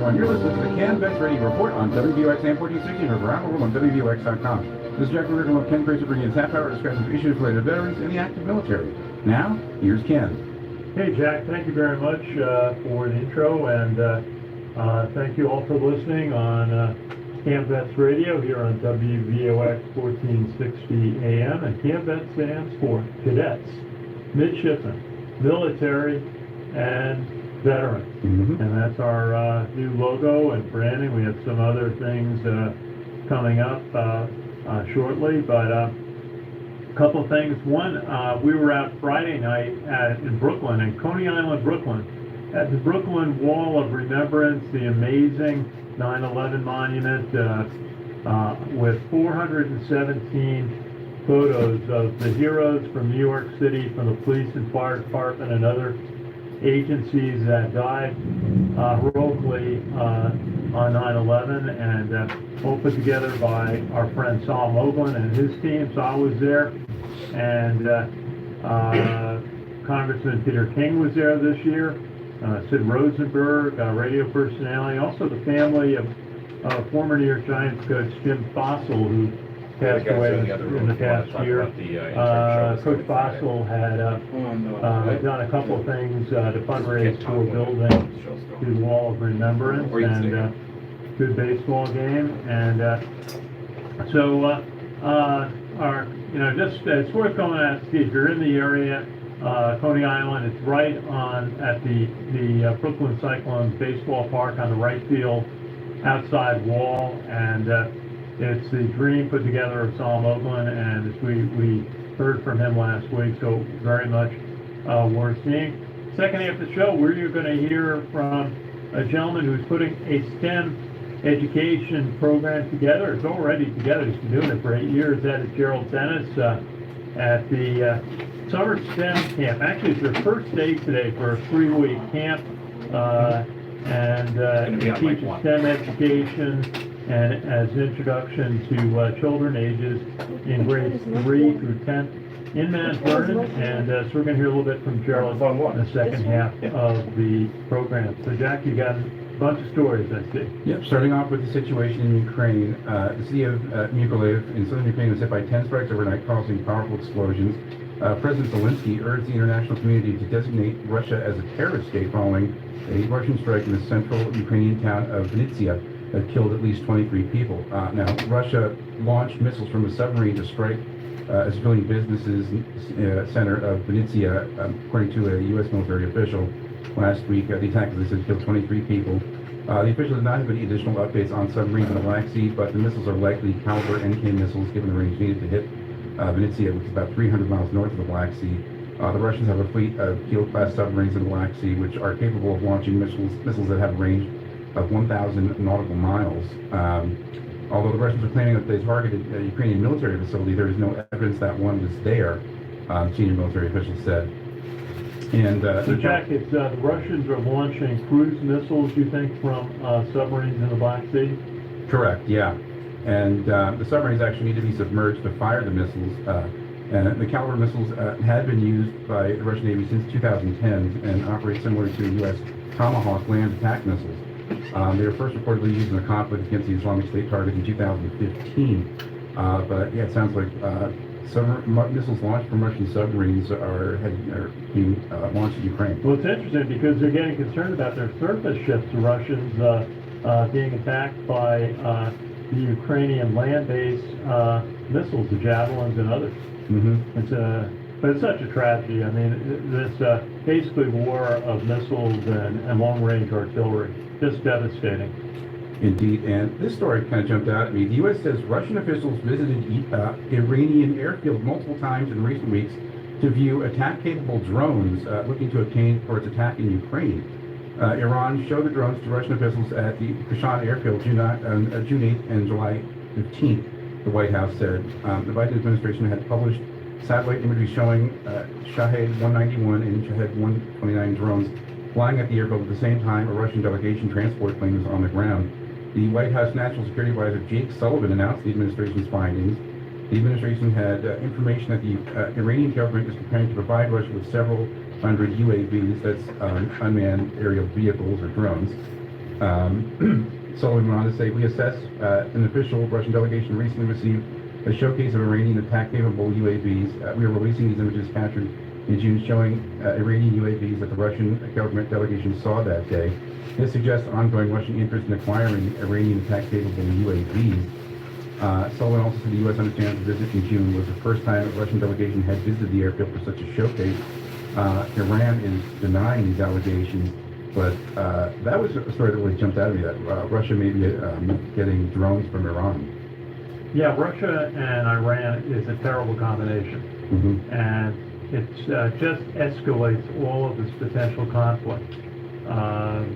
everyone. You're listening to the Cam Vets Radio Report on WVOX AM 1460 and around the world on WVOX.com. This is Jack Rickman of Ken Fraser bringing in half hour discussion of issues related to veterans and the active military. Now, here's Ken. Hey, Jack. Thank you very much for the intro, and thank you all for listening on Cam Vets Radio here on WVOX 1460 AM. And Cam Vets stands for Cadets, Midshipmen, Military, and Veterans. Mm-hmm. And that's our new logo and branding. We have some other things coming up shortly, but a couple of things. One, we were out Friday night in Brooklyn, in Coney Island, Brooklyn, at the Brooklyn Wall of Remembrance, the amazing 9/11 monument with 417 photos of the heroes from New York City, from the police and fire department and other agencies that died heroically on 9/11, and all put together by our friend Saul Oakland and his team. So I was there, and Congressman Peter King was there this year, Sid Rosenberg, radio personality, also the family of former New York Giants coach Jim Fossil, who passed away in the past year. Coach Fossil had done a couple of things to fundraise for building the Wall of Remembrance, and good baseball game. And so just it's worth going out to see if you're in the area. Coney Island, it's right on at the Brooklyn Cyclones baseball park on the right field outside wall, and it's the dream put together of Saul Oakland, and as we heard from him last week, so very much worth seeing. Second half of the show, we're going to hear from a gentleman who's putting a STEM education program together. It's already together. He's been doing it for 8 years. That is Gerald Dennis at the Summer STEM Camp. Actually, it's their first day today for a 3-week camp, and it teaches STEM education and as an introduction to children ages in grades 3 through 10 in Mount Vernon. And so we're going to hear a little bit from Gerald in the second half of the program. So Jack, you got a bunch of stories, I see. Yep, starting off with the situation in Ukraine. The city of Mykolaiv in southern Ukraine was hit by 10 strikes overnight, causing powerful explosions. President Zelensky urged the international community to designate Russia as a terrorist state following a Russian strike in the central Ukrainian town of Vinnytsia that killed at least 23 people. Now, Russia launched missiles from a submarine to strike a civilian businesses center of Vinnytsia, according to a U.S. military official last week. The attack, as I said, killed 23 people. The official does not have any additional updates on submarines in the Black Sea, but the missiles are likely caliber NK missiles, given the range needed to hit Vinnytsia, which is about 300 miles north of the Black Sea. The Russians have a fleet of Keel-class submarines in the Black Sea, which are capable of launching missiles that have a range of 1,000 nautical miles. Although the Russians are claiming that they targeted a Ukrainian military facility, there is no evidence that one was there, senior military officials said. And so Jack, it's, the Russians are launching cruise missiles, you think, from submarines in the Black Sea? Correct, yeah. And the submarines actually need to be submerged to fire the missiles. And the caliber missiles had been used by the Russian Navy since 2010 and operate similar to U.S. Tomahawk land attack missiles. They were first reportedly used in a conflict against the Islamic State target in 2015. But yeah, it sounds like missiles launched from Russian submarines are being launched in Ukraine. Well, it's interesting because they're getting concerned about their surface ships, the Russians being attacked by the Ukrainian land-based missiles, the Javelins and others. Mm-hmm. But it's such a tragedy. I mean, this basically war of missiles and long-range artillery, just devastating. Indeed, and this story kind of jumped out at me. The U.S. says Russian officials visited Iranian airfield multiple times in recent weeks to view attack-capable drones looking to obtain for its attack in Ukraine. Iran showed the drones to Russian officials at the Kashan airfield June 8th and July 15th, the White House said. The Biden administration had published satellite imagery showing Shahed 191 and Shahed 129 drones flying at the airfield at the same time a Russian delegation transport plane was on the ground. The White House National Security Advisor Jake Sullivan announced the administration's findings. The administration had information that the Iranian government is preparing to provide Russia with several hundred UAVs, that's unmanned aerial vehicles or drones. Sullivan went on to say, we assess an official Russian delegation recently received a showcase of Iranian attack-capable UAVs. We are releasing these images captured in June showing Iranian UAVs that the Russian government delegation saw that day. This suggests ongoing Russian interest in acquiring Iranian attack-capable UAVs. Sullivan also said the U.S. understands the visit in June was the first time a Russian delegation had visited the airfield for such a showcase. Iran is denying these allegations, but that was a story that really jumped out at me, that Russia may be getting drones from Iran. Yeah, Russia and Iran is a terrible combination. And it just escalates all of this potential conflict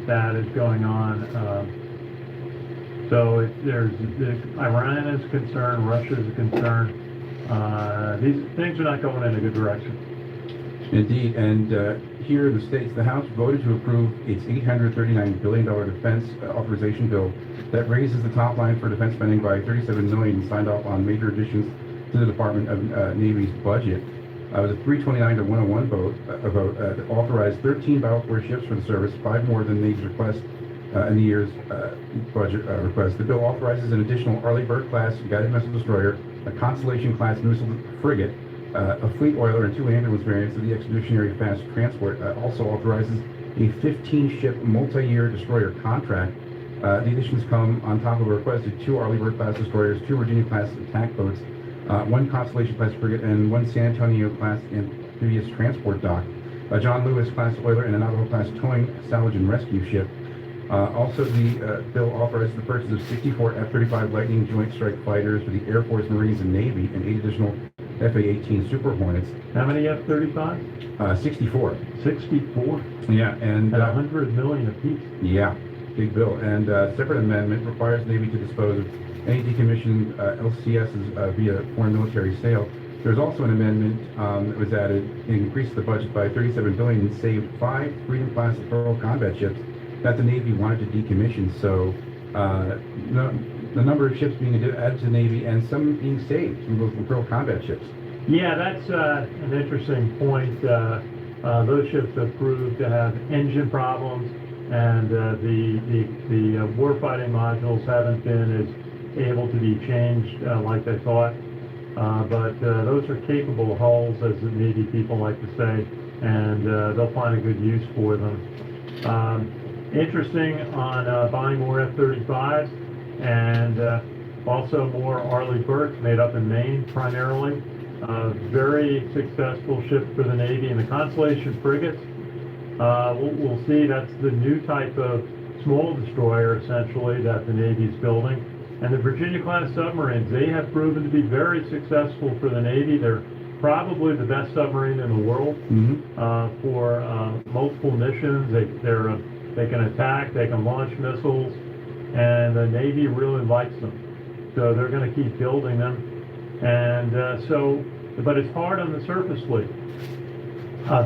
that is going on. So Iran is concerned, Russia is concerned. These things are not going in a good direction. Indeed, and here in the States, the House voted to approve its $839 billion defense authorization bill that raises the top line for defense spending by $37 million and signed off on major additions to the Department of Navy's budget. It was a 329 to 101 vote that authorized 13 battle ships for the service, 5 more than Navy's request in the year's budget request. The bill authorizes an additional Arleigh Burke-class guided missile destroyer, a Constellation-class missile frigate, a fleet oiler, and 2 ambulance variants of the Expeditionary Fast Transport. Also authorizes a 15-ship multi-year destroyer contract. The additions come on top of a requested 2 Arleigh Burke-class destroyers, 2 Virginia-class attack boats, 1 Constellation-class frigate, and 1 San Antonio-class amphibious transport dock, a John Lewis-class oiler, and a Navajo-class towing, salvage, and rescue ship. Also, the bill authorizes the purchase of 64 F-35 Lightning Joint Strike Fighters for the Air Force, Marines, and Navy, and 8 additional FA-18 Super Hornets. How many F-35? 64. 64? Yeah, and... At $100 million apiece. Yeah, big bill. And a separate amendment requires Navy to dispose of any decommissioned LCSs via foreign military sale. There's also an amendment that was added and increased the budget by $37 billion and saved 5 Freedom-class Pearl combat ships that the Navy wanted to decommission. So the number of ships being added to the Navy and some being saved from those Pearl combat ships. Yeah, that's an interesting point. Those ships have proved to have engine problems, and the warfighting modules haven't been as able to be changed like they thought. But those are capable hulls, as the Navy people like to say, and they'll find a good use for them. Interesting on buying more F-35s and also more Arleigh Burkes made up in Maine primarily. Very successful ship for the Navy, and the Constellation frigates. We'll see, that's the new type of small destroyer essentially that the Navy's building. And the Virginia-class submarines, they have proven to be very successful for the Navy. They're probably the best submarine in the world for multiple missions. They can attack, they can launch missiles, and the Navy really likes them. So they're going to keep building them. And but it's hard on the surface fleet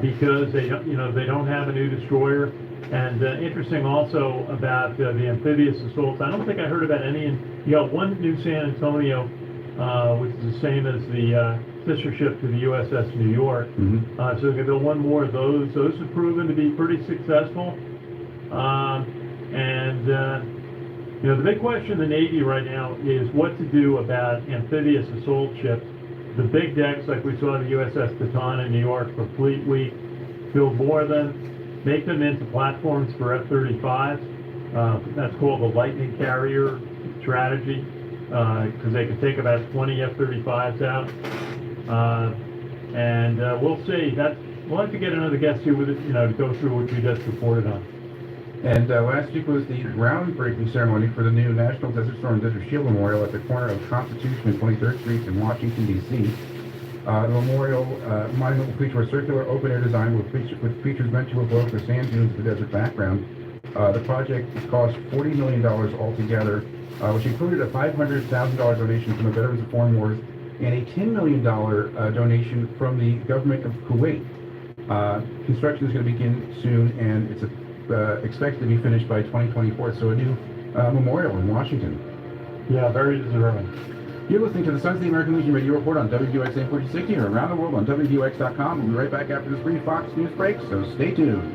because they don't have a new destroyer. And interesting also about the amphibious assaults. I don't think I heard about any. You got one new San Antonio, which is the same as the sister ship to the USS New York. So they're going to build one more of those. Those have proven to be pretty successful. The big question in the Navy right now is what to do about amphibious assault ships. The big decks, like we saw the USS Teton in New York for Fleet Week, build more of them. Make them into platforms for F-35s. That's called the Lightning Carrier strategy, because they can take about 20 F-35s out. We'll see. We'll have to get another guest here with it, to go through what we just reported on. And last week was the groundbreaking ceremony for the new National Desert Storm Desert Shield Memorial at the corner of Constitution and 23rd Street in Washington, D.C. The memorial monument will feature a circular open-air design with features meant to evoke the sand dunes of the desert background. The project cost $40 million altogether, which included a $500,000 donation from the Veterans of Foreign Wars and a $10 million donation from the government of Kuwait. Construction is going to begin soon, and it's expected to be finished by 2024, so a new memorial in Washington. Yeah, very deserving. You're listening to the Sons of the American Legion Radio Report on WWX 1460 or around the world on WWX.com. We'll be right back after this brief Fox News break, so stay tuned.